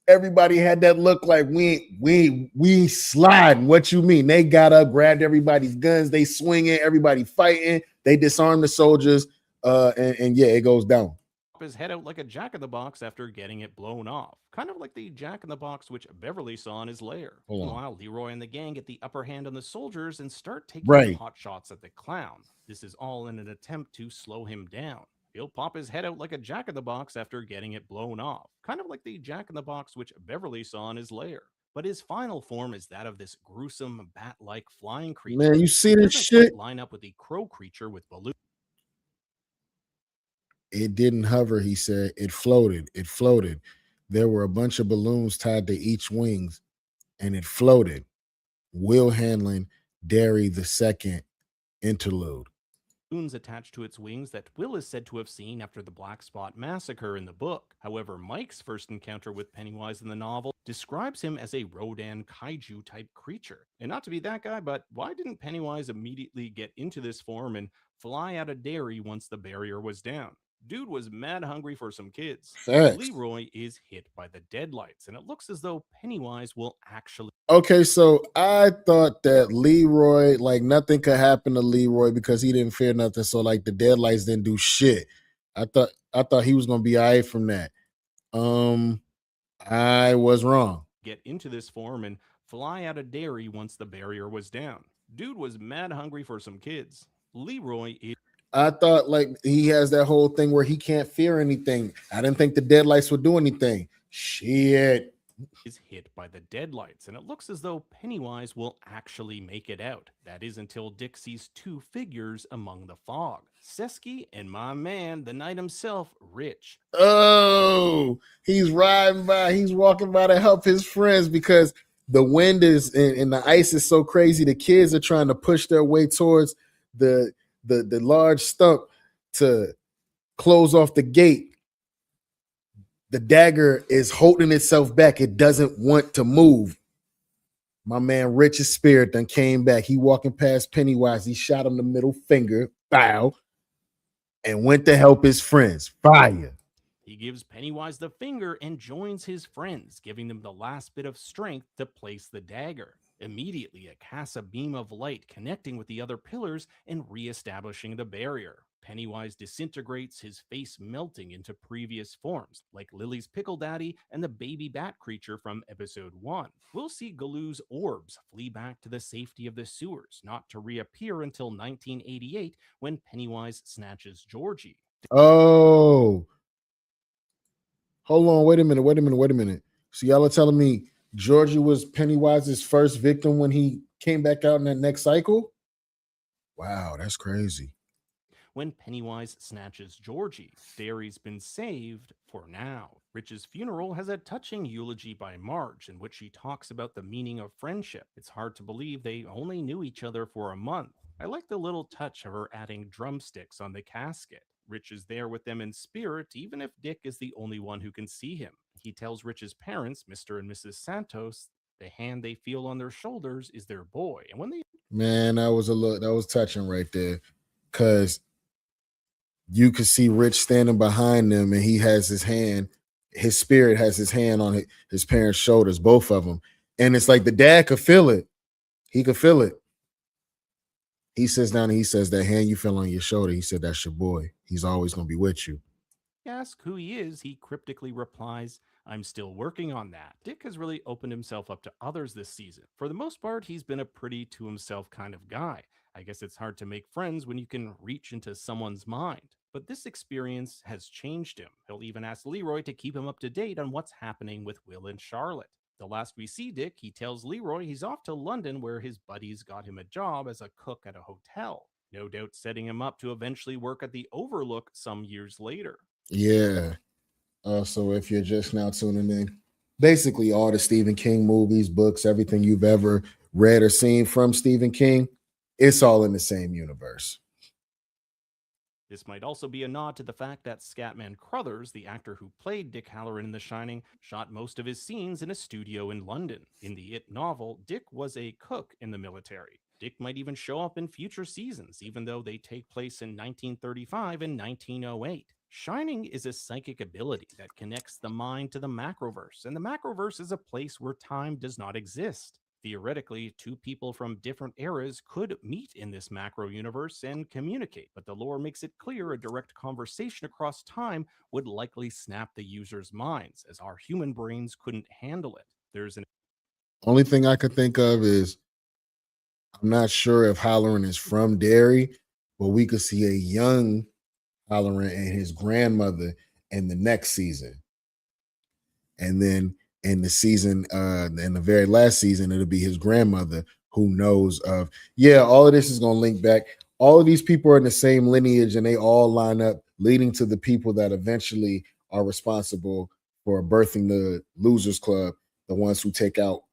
Everybody had that look like we sliding. What you mean? They got up, grabbed everybody's guns, they swinging, everybody fighting, they disarmed the soldiers, and yeah, it goes down. his head out like a jack-in-the-box after getting it blown off. Kind of like the jack-in-the-box which Beverly saw in his lair. Meanwhile, Leroy and the gang get the upper hand on the soldiers and start taking pot shots at the clown. This is all in an attempt to slow him down. He'll pop his head out like a jack-in-the-box after getting it blown off. Kind of like the jack-in-the-box which Beverly saw in his lair. But his final form is that of this gruesome bat-like flying creature. Man, you see this shit? Line up with the crow creature with balloons. It didn't hover, he said. It floated. It floated. There were a bunch of balloons tied to each wings, and it floated. Will Hanlon, Derry the second interlude. Balloons attached to its wings that Will is said to have seen after the Black Spot massacre in the book. However, Mike's first encounter with Pennywise in the novel describes him as a Rodan kaiju type creature. And not to be that guy, but why didn't Pennywise immediately get into this form and fly out of Derry once the barrier was down? Dude was mad hungry for some kids. Facts. Leroy is hit by the deadlights, and it looks as though Pennywise will actually Okay, so I thought that Leroy, like nothing could happen to Leroy because he didn't fear nothing. So like the deadlights didn't do shit. I thought he was gonna be all right from that. Um, I was wrong. get into this form and fly out of Derry once the barrier was down. Dude was mad hungry for some kids. Leroy I thought like he has that whole thing where he can't fear anything. I didn't think the deadlights would do anything. Shit. is hit by the deadlights, and it looks as though Pennywise will actually make it out. That is until Dick sees two figures among the fog. Sesky and my man, the knight himself, Rich. Oh, he's riding by, he's walking by to help his friends because the wind is and the ice is so crazy. The kids are trying to push their way towards the the large stump to close off the gate. The dagger is holding itself back. It doesn't want to move. My man Rich's spirit then came back. He walking past Pennywise. He shot him the middle finger, bow, and went to help his friends. Fire. He gives Pennywise the finger and joins his friends, giving them the last bit of strength to place the dagger. Immediately, it casts a beam of light connecting with the other pillars and reestablishing the barrier. Pennywise disintegrates, his face melting into previous forms, like Lily's Pickle Daddy and the baby bat creature from episode 1. We'll see Galoo's orbs flee back to the safety of the sewers, not to reappear until 1988 when Pennywise snatches Georgie. Oh, hold on. Wait a minute. So y'all are telling me Georgie was Pennywise's first victim when he came back out in that next cycle? Wow, that's crazy. When Pennywise snatches Georgie, Derry's been saved for now. Rich's funeral has a touching eulogy by Marge in which she talks about the meaning of friendship. It's hard to believe they only knew each other for a month. I like the little touch of her adding drumsticks on the casket. Rich is there with them in spirit, even if Dick is the only one who can see him. He tells Rich's parents, Mr. and Mrs. Santos, the hand they feel on their shoulders is their boy. And when they Man, that was touching right there. Cause you could see Rich standing behind them and he has his spirit has his hand on his parents' shoulders, both of them. And it's like the dad could feel it. He could feel it. He sits down and he says, that hand you feel on your shoulder, he said, that's your boy. He's always going to be with you. ask who he is, he cryptically replies, I'm still working on that. Dick has really opened himself up to others this season. For the most part, he's been a pretty to himself kind of guy. I guess it's hard to make friends when you can reach into someone's mind. But this experience has changed him. He'll even ask Leroy to keep him up to date on what's happening with Will and Charlotte. The last we see Dick, he tells Leroy he's off to London where his buddies got him a job as a cook at a hotel. No doubt setting him up to eventually work at the Overlook some years later. Yeah. So if you're just now tuning in, basically all the Stephen King movies, books, everything you've ever read or seen from Stephen King, it's all in the same universe. This might also be a nod to the fact that Scatman Crothers, the actor who played Dick Halloran in The Shining, shot most of his scenes in a studio in London. In the It novel, Dick was a cook in the military. Dick might even show up in future seasons, even though they take place in 1935 and 1908. Shining is a psychic ability that connects the mind to the macroverse, and the macroverse is a place where time does not exist. Theoretically, two people from different eras could meet in this macro universe and communicate, but the lore makes it clear a direct conversation across time would likely snap the user's minds, as our human brains couldn't handle it. There's an Only thing I could think of is I'm not sure if Halloran is from Derry, but we could see a young Halloran and his grandmother in the next season. And then in the season, in the very last season, it'll be his grandmother who knows of, yeah, all of this is going to link back. All of these people are in the same lineage and they all line up, leading to the people that eventually are responsible for birthing the Losers Club, the ones who take out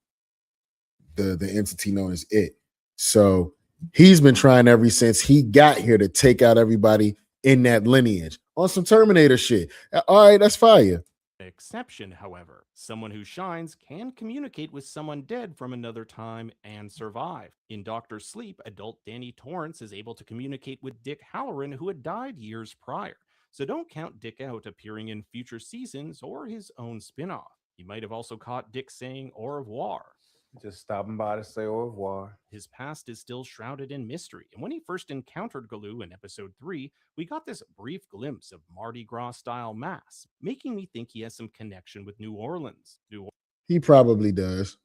the entity known as It. So he's been trying ever since he got here to take out everybody in that lineage on some Terminator shit. All right, that's fire. exception, however. Someone who shines can communicate with someone dead from another time and survive. In Doctor Sleep, adult Danny Torrance is able to communicate with Dick Halloran, who had died years prior. So don't count Dick out appearing in future seasons or his own spin off. You might have also caught Dick saying au revoir. Just stopping by to say au revoir. His past is still shrouded in mystery, and when he first encountered Galoo in episode 3, we got this brief glimpse of Mardi Gras style mass, making me think he has some connection with New Orleans. New He probably does.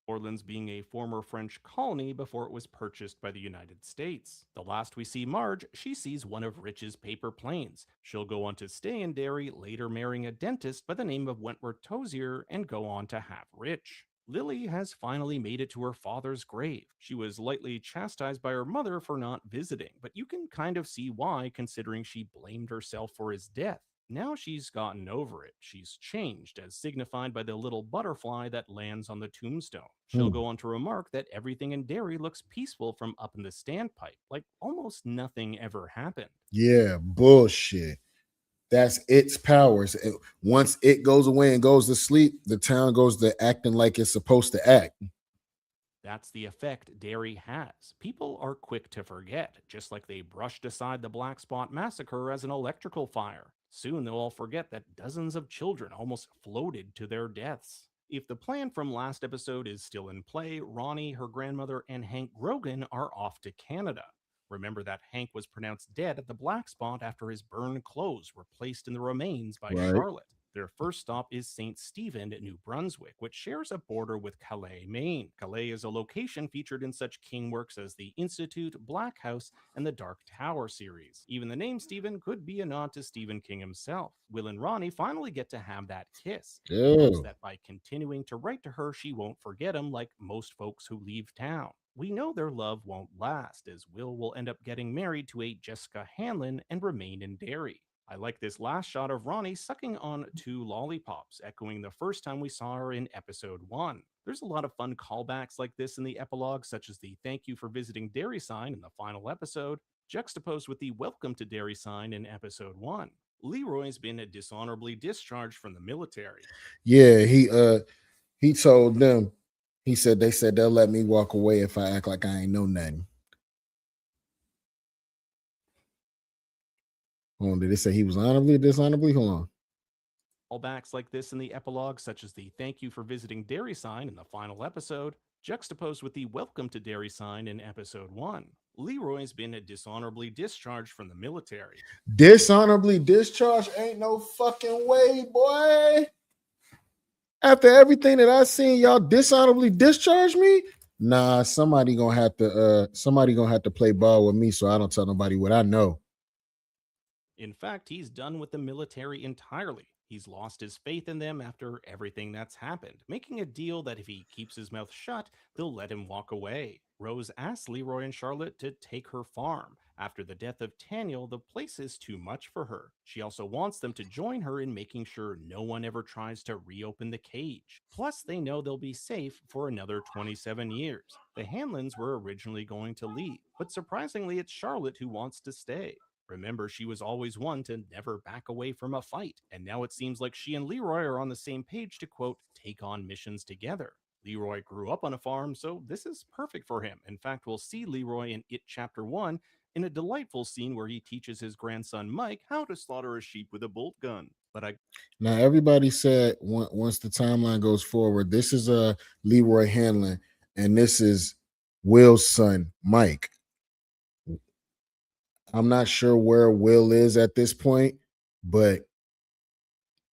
Orleans being a former French colony before it was purchased by the United States. The last we see Marge, she sees one of Rich's paper planes. She'll go on to stay in Derry, later marrying a dentist by the name of Wentworth Tozier and go on to have Rich. Lily has finally made it to her father's grave. She was lightly chastised by her mother for not visiting, but you can kind of see why, considering she blamed herself for his death. Now she's gotten over it. She's changed, as signified by the little butterfly that lands on the tombstone. She'll go on to remark that everything in Derry looks peaceful from up in the standpipe, like almost nothing ever happened. Yeah, bullshit. That's its powers. Once it goes away and goes to sleep, the town goes to acting like it's supposed to act. That's the effect Derry has. People are quick to forget, just like they brushed aside the Black Spot Massacre as an electrical fire. Soon they'll all forget that dozens of children almost floated to their deaths. If the plan from last episode is still in play, Ronnie, her grandmother, and Hank Grogan are off to Canada. Remember that Hank was pronounced dead at the Black Spot after his burned clothes were placed in the remains by Right. Charlotte. Their first stop is St. Stephen, New Brunswick, which shares a border with Calais, Maine. Calais is a location featured in such King works as The Institute, Black House, and the Dark Tower series. Even the name Stephen could be a nod to Stephen King himself. Will and Ronnie finally get to have that kiss. He hopes Ew. that by continuing to write to her, she won't forget him like most folks who leave town. We know their love won't last, as Will end up getting married to a Jessica Hanlon and remain in Derry. I like this last shot of Ronnie sucking on 2 lollipops, echoing the first time we saw her in episode 1. There's a lot of fun callbacks like this in the epilogue, such as the thank you for visiting Derry sign in the final episode, juxtaposed with the welcome to Derry sign in episode 1. Leroy's been dishonorably discharged from the military. Yeah, he told them, they said they'll let me walk away if I act like I ain't know nothing. Hold on, did they say he was honorably or dishonorably? Hold on. Callbacks like this in the epilogue, such as the thank you for visiting Derry sign in the final episode, juxtaposed with the welcome to Derry sign in episode 1. Leroy's been dishonorably discharged from the military. Dishonorably discharged? Ain't no fucking way, boy. After everything that I seen, y'all dishonorably discharge me? Nah, somebody gonna have to play ball with me so I don't tell nobody what I know. In fact, he's done with the military entirely. He's lost his faith in them after everything that's happened, making a deal that if he keeps his mouth shut, they'll let him walk away. Rose asks Leroy and Charlotte to take her farm. After the death of Taniel, the place is too much for her. She also wants them to join her in making sure no one ever tries to reopen the cage. Plus, they know they'll be safe for another 27 years. The Hanlons were originally going to leave, but surprisingly, it's Charlotte who wants to stay. Remember, she was always one to never back away from a fight, and now it seems like she and Leroy are on the same page to, quote, take on missions together. Leroy grew up on a farm, so this is perfect for him. In fact, we'll see Leroy in It Chapter 1 in a delightful scene where he teaches his grandson Mike how to slaughter a sheep with a bolt gun. Now everybody said once the timeline goes forward, this is Leroy Hanlon, and this is Will's son, Mike. I'm not sure where Will is at this point, but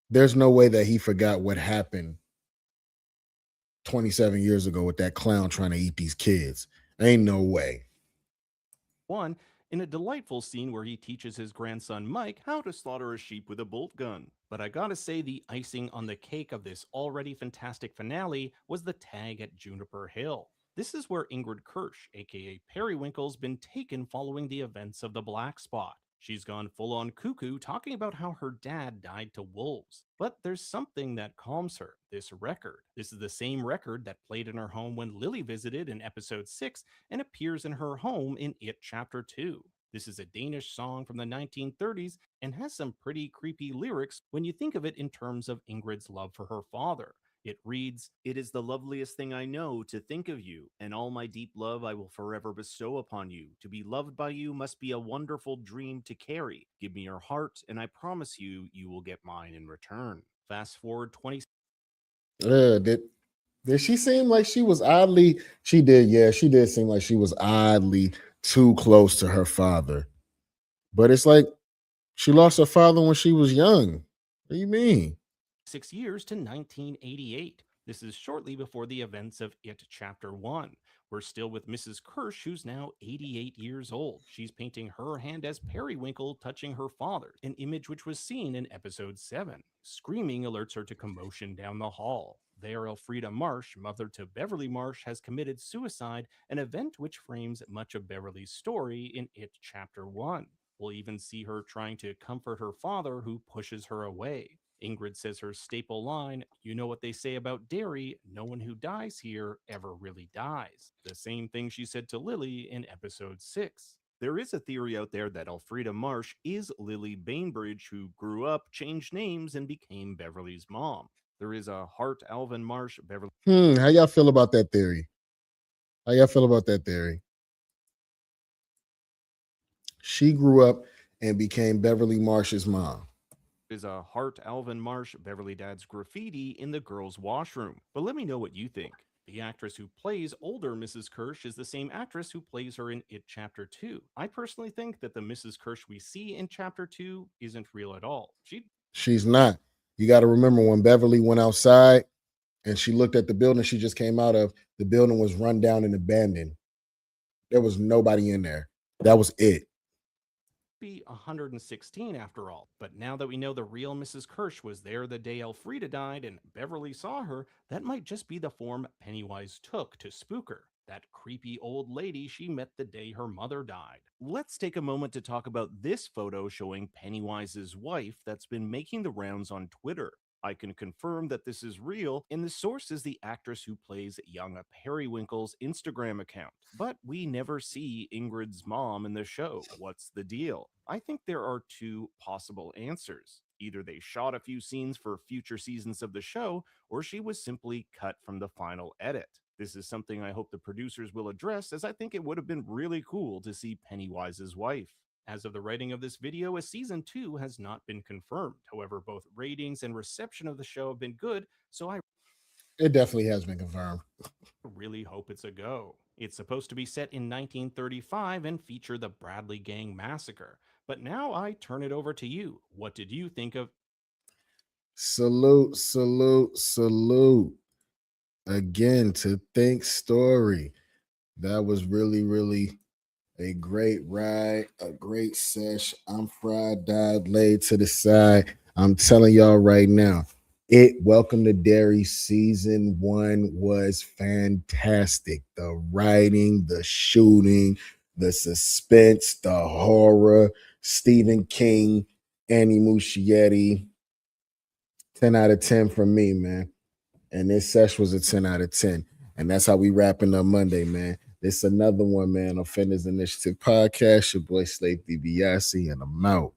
there's no way that he forgot what happened 27 years ago with that clown trying to eat these kids. Ain't no way. One, in a delightful scene where he teaches his grandson Mike how to slaughter a sheep with a bolt gun. But I gotta say, the icing on the cake of this already fantastic finale was the tag at Juniper Hill. This is where Ingrid Kirsch, aka Periwinkle's been taken following the events of the Black Spot. She's gone full-on cuckoo, talking about how her dad died to wolves. But there's something that calms her, this record. This is the same record that played in her home when Lily visited in episode 6 and appears in her home in It Chapter 2. This is a Danish song from the 1930s and has some pretty creepy lyrics when you think of it in terms of Ingrid's love for her father. It reads, "It is the loveliest thing I know to think of you, and all my deep love I will forever bestow upon you. To be loved by you must be a wonderful dream to carry. Give me your heart, and I promise you, you will get mine in return." Fast forward 20. Did she seem like she was oddly? She did, yeah. She did seem like she was oddly too close to her father. But it's like she lost her father when she was young. What do you mean? 6 years to 1988. This is shortly before the events of It Chapter 1. We're still with Mrs. Kirsch, who's now 88 years old. She's painting her hand as Periwinkle touching her father, an image which was seen in episode 7. Screaming alerts her to commotion down the hall. There, Elfrida Marsh, mother to Beverly Marsh, has committed suicide, an event which frames much of Beverly's story in It Chapter 1. We'll even see her trying to comfort her father, who pushes her away. Ingrid says her staple line, "You know what they say about Derry, no one who dies here ever really dies." The same thing she said to Lily in episode 6. There is a theory out there that Elfrida Marsh is Lily Bainbridge, who grew up, changed names, and became Beverly's mom. There is a Hart Alvin Marsh Beverly. How y'all feel about that theory? She grew up and became Beverly Marsh's mom. Is a Hart Alvin Marsh Beverly Dad's graffiti in the girls' washroom. But let me know what you think. The actress who plays older Mrs. Kirsch is the same actress who plays her in It Chapter 2. I personally think that the Mrs. Kirsch we see in Chapter 2 isn't real at all. She's not. You got to remember when Beverly went outside and she looked at the building she just came out of, the building was run down and abandoned. There was nobody in there. That was it. Be 116 after all. But now that we know the real Mrs. Kirsch was there the day Elfrida died and Beverly saw her, that might just be the form Pennywise took to spook her. That creepy old lady she met the day her mother died. Let's take a moment to talk about this photo showing Pennywise's wife that's been making the rounds on Twitter. I can confirm that this is real, and the source is the actress who plays young Periwinkle's Instagram account. But we never see Ingrid's mom in the show. What's the deal? I think there are two possible answers. Either they shot a few scenes for future seasons of the show, or she was simply cut from the final edit. This is something I hope the producers will address, as I think it would have been really cool to see Pennywise's wife. As of the writing of this video, a season 2 has not been confirmed. However, both ratings and reception of the show have been good, so It definitely has been confirmed. really hope it's a go. It's supposed to be set in 1935 and feature the Bradley Gang Massacre. But now I turn it over to you. What did you think of? Salute, salute, salute. Again, to Think Story. That was really, really a great ride, a great sesh. I'm fried, died, laid to the side. I'm telling y'all right now, Welcome to Derry season 1 was fantastic. The writing, the shooting, the suspense, the horror, Stephen King, Annie Muschietti. 10 out of 10 from me, man. And this sesh was a 10 out of 10. And that's how we wrapping up Monday, man. This another one, man. Offenders Initiative Podcast. Your boy Slave DiBiase, and I'm out.